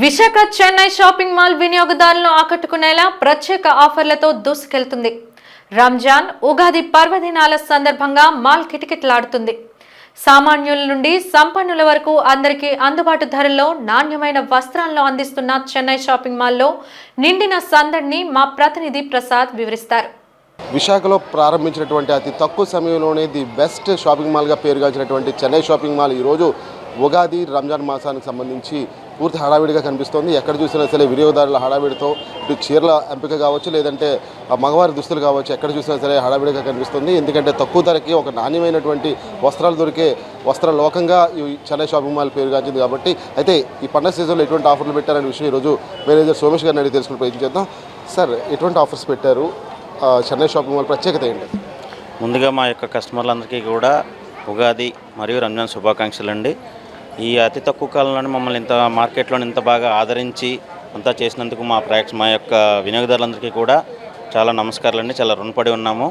Visakha Chennai shopping mall వినియోగదారులను ఆకట్టుకునేలా ప్రత్యేక ఆఫర్లతో దూసుకెళ్తుంది. రంజాన్, ఉగాది పర్వదినాల సందర్భంగా మాల్ కిటకిటలాడుతుంది. సామాన్యుల నుండి సంపన్నుల వరకు అందరికీ అందుబాటు ధరల్లో నాణ్యమైన వస్త్రాలను అందిస్తున్న చెన్నై షాపింగ్ మాల్లో నిండిన సందడిని మా ప్రతినిధి ప్రసాద్ వివరిస్తారు. విశాఖలో ప్రారంభించినటువంటి అతి తక్కువ సమయంలోనే ది బెస్ట్ షాపింగ్ మాల్గా పేరుగాంచినటువంటి చెన్నై షాపింగ్ మాల్ ఈరోజు ఉగాది, రంజాన్ మాసానికి సంబంధించి పూర్తి హడావిడిగా కనిపిస్తోంది. ఎక్కడ చూసినా సరే వినియోగదారుల హడావిడితో ఇటు చీరల ఎంపిక కావచ్చు, లేదంటే మగవారి దుస్తులు కావచ్చు, ఎక్కడ చూసినా సరే హడావిడిగా కనిపిస్తుంది. ఎందుకంటే తక్కువ ధరకి ఒక నాణ్యమైనటువంటి వస్త్రాలు దొరికే వస్త్ర లోకంగా ఈ చెన్నై షాపింగ్ మాల్ పేరుగాంచింది. కాబట్టి అయితే ఈ పండుగ సీజన్లో ఎటువంటి ఆఫర్లు పెట్టారనే విషయం ఈరోజు మేనేజర్ సోమేష్ గారిని అడిగి తెలుసుకుని ప్రయత్నం చేద్దాం. సార్, ఎటువంటి ఆఫర్స్ పెట్టారు? చెన్నై షాపింగ్ మాల్ ప్రత్యేకత ఏంటి? ముందుగా మా యొక్క కస్టమర్లందరికీ కూడా ఉగాది మరియు రంజాన్ శుభాకాంక్షలు అండి. ఈ అతి తక్కువ కాలంలోనే మమ్మల్ని ఇంత మార్కెట్లో ఇంత బాగా ఆదరించి అంతా చేసినందుకు మా యొక్క వినియోగదారులందరికీ కూడా చాలా నమస్కారాలు అండి. చాలా రుణపడి ఉన్నాము.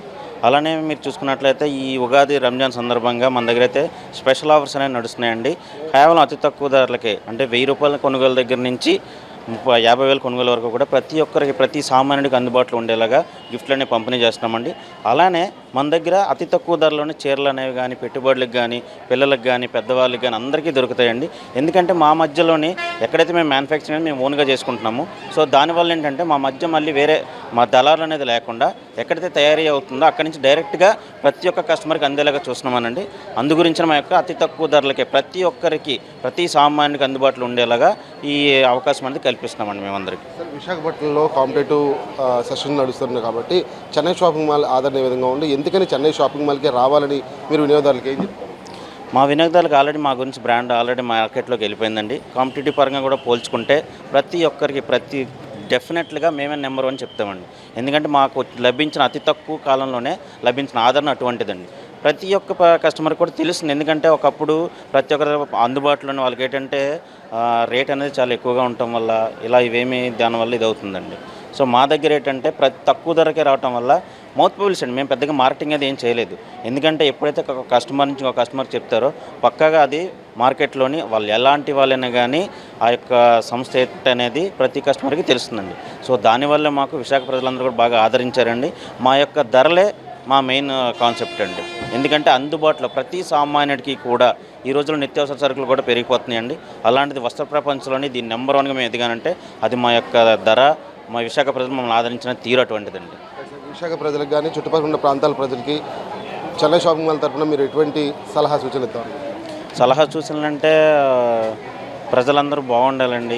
అలానే మీరు చూసుకున్నట్లయితే ఈ ఉగాది, రంజాన్ సందర్భంగా మన దగ్గర అయితే స్పెషల్ ఆఫర్స్ అనేవి నడుస్తున్నాయండి. కేవలం అతి తక్కువ ధరలకే, అంటే 1000 రూపాయల కొనుగోలు దగ్గర నుంచి 50,000 కొనుగోలు వరకు కూడా ప్రతి ఒక్కరికి, ప్రతి సామాన్యుడికి అందుబాటులో ఉండేలాగా గిఫ్ట్లన్నీ పంపిణీ చేస్తున్నామండి. అలానే మన దగ్గర అతి తక్కువ ధరలోనే చీరలు అనేవి కానీ, పెట్టుబడులకు కానీ, పిల్లలకు కానీ, పెద్దవాళ్ళకి కానీ అందరికీ దొరుకుతాయండి. ఎందుకంటే మా మధ్యలోని ఎక్కడైతే మేము మ్యానుఫ్యాక్చరింగ్ మేము ఓన్గా చేసుకుంటున్నాము, సో దానివల్ల ఏంటంటే మా మధ్య మళ్ళీ వేరే మా దళారులు అనేది లేకుండా ఎక్కడైతే తయారీ అవుతుందో అక్కడి నుంచి డైరెక్ట్గా ప్రతి ఒక్క కస్టమర్కి అందేలాగా చూస్తున్నామనండి. అందు గురించి మా యొక్క అతి తక్కువ ధరలకే ప్రతి ఒక్కరికి, ప్రతి సామాన్యుడికి అందుబాటులో ఉండేలాగా ఈ అవకాశం అనేది కల్పిస్తున్నామండి మేమందరికీ. విశాఖపట్నంలో కాంపిటేటివ్ సెషన్ నడుస్తుంది కాబట్టి చెన్నై షాపింగ్ మాల్ ఆదరణ ఏ విధంగా ఉంది? ఎందుకని చెన్నై షాపింగ్ మాల్కి రావాలని మీరు వినియోగదారులకు ఏం చెప్తారు? మా వినియోగదారులకు ఆల్రెడీ మా గురించి బ్రాండ్ ఆల్రెడీ మార్కెట్లోకి వెళ్ళిపోయిందండి. కాంపిటేటివ్ పరంగా కూడా పోల్చుకుంటే ప్రతి ఒక్కరికి డెఫినెట్లుగా మేమే నెంబర్ 1 చెప్తామండి. ఎందుకంటే మాకు లభించిన అతి తక్కువ కాలంలోనే లభించిన ఆదరణ అటువంటిదండి. ప్రతి ఒక్క కస్టమర్ కూడా తెలుస్తుంది. ఎందుకంటే ఒకప్పుడు ప్రతి ఒక్కరు అందుబాటులోనే వాళ్ళకి ఏంటంటే రేట్ అనేది చాలా ఎక్కువగా ఉండటం వల్ల ఇలా దానివల్ల ఇది అవుతుందండి. సో మా దగ్గర ఏంటంటే ప్రతి తక్కువ ధరకే రావటం వల్ల మౌత్ పబ్లిసిటీ అండి. మేము పెద్దగా మార్కెటింగ్ అది ఏం చేయలేదు. ఎందుకంటే ఎప్పుడైతే ఒక కస్టమర్ నుంచి ఒక కస్టమర్ చెప్తారో పక్కాగా అది మార్కెట్లోని వాళ్ళు ఎలాంటి వాళ్ళైనా కానీ ఆ యొక్క సంస్థ అనేది ప్రతి కస్టమర్కి తెలుస్తుందండి. సో దానివల్ల మాకు విశాఖ ప్రజలందరూ కూడా బాగా ఆదరించారండి. మా యొక్క ధరలే మా మెయిన్ కాన్సెప్ట్ అండి. ఎందుకంటే అందుబాటులో ప్రతి సామాన్యుడికి కూడా ఈ రోజుల్లో నిత్యావసర సరుకులు కూడా పెరిగిపోతున్నాయండి. అలాంటిది వస్త్ర ప్రపంచంలోని దీన్ని నెంబర్ 1గా మేము ఎదిగానంటే అది మా యొక్క ధర, మా విశాఖ ప్రజలు మమ్మల్ని ఆదరించిన తీరు అటువంటిదండి. విశాఖ ప్రజలకు కానీ, చుట్టుపక్కల ఉన్న ప్రాంతాల ప్రజలకి చెన్నై షాపింగ్ మాల్ తరఫున మీరు ఎటువంటి సలహా సూచనలు ఇస్తారు? సలహా సూచనలు అంటే ప్రజలందరూ బాగుండాలండి.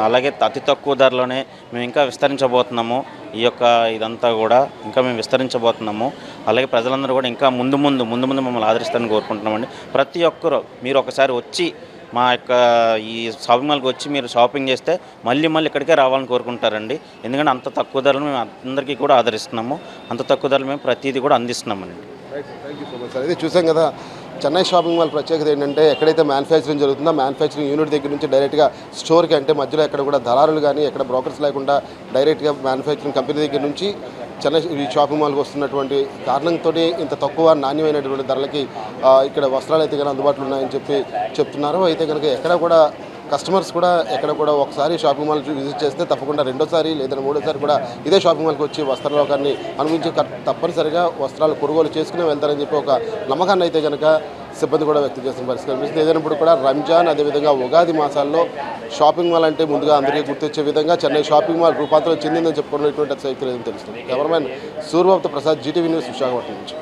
అలాగే అతి తక్కువ ధరలోనే మేము ఇంకా విస్తరించబోతున్నాము. ఈ యొక్క ఇదంతా కూడా ఇంకా మేము విస్తరించబోతున్నాము. అలాగే ప్రజలందరూ కూడా ఇంకా ముందు మమ్మల్ని ఆదరిస్తారని కోరుకుంటున్నామండి. ప్రతి ఒక్కరూ మీరు ఒకసారి వచ్చి మా యొక్క ఈ షాపింగ్ మాల్కి వచ్చి మీరు షాపింగ్ చేస్తే మళ్ళీ ఇక్కడికే రావాలని కోరుకుంటారండి. ఎందుకంటే అంత తక్కువ ధరలు మేము అందరికీ కూడా ఆదరిస్తున్నాము. అంత తక్కువ ధరలు మేము ప్రతిదీ కూడా అందిస్తున్నామండి. Thank you so much sir. ఇది చూసాం కదా, చెన్నై షాపింగ్ మాల్ ప్రత్యేకత ఏంటంటే ఎక్కడైతే మ్యానుఫ్యాక్చరింగ్ జరుగుతుందో మ్యానుఫ్యాక్చరింగ్ యూనిట్ దగ్గర నుంచి డైరెక్ట్గా స్టోర్కి, అంటే మధ్యలో ఎక్కడ కూడా దళారులు కానీ ఎక్కడ బ్రోకర్స్ లేకుండా డైరెక్ట్గా మ్యానుఫ్యాక్చరింగ్ కంపెనీ దగ్గర నుంచి చెన్నై షాపింగ్ మాల్కి వస్తున్నటువంటి కారణంతో ఇంత తక్కువ నాణ్యమైనటువంటి ధరలకి ఇక్కడ వస్త్రాలు అయితే కానీ అందుబాటులో ఉన్నాయని చెప్తున్నారు. అయితే కనుక ఎక్కడ కూడా కస్టమర్స్ కూడా ఎక్కడ కూడా ఒకసారి షాపింగ్ మాల్ విజిట్ చేస్తే తప్పకుండా రెండోసారి లేదా మూడోసారి కూడా ఇదే షాపింగ్ మాల్కి వచ్చి వస్త్రలోకాన్ని అనుభవించి తప్పనిసరిగా వస్త్రాలు కొనుగోలు చేసుకుని వెళ్తారని చెప్పి ఒక నమ్మకాన్ని అయితే కనుక సిబ్బంది కూడా వ్యక్తం చేస్తున్న పరిస్థితి కనిపిస్తుంది. ఏదైనప్పుడు కూడా రంజాన్, అదేవిధంగా ఉగాది మాసాల్లో షాపింగ్ మాల్ అంటే ముందుగా అందరికీ గుర్తొచ్చే విధంగా చెన్నై షాపింగ్ మాల్ రూపాంతరం చెందిందని చెప్పుకున్నటువంటి శక్తి లేదని తెలుస్తుంది. కెమెరామెన్ సూర్యబాబుతో ప్రసాద్, జీటీవీ న్యూస్, విశాఖపట్నం నుంచి.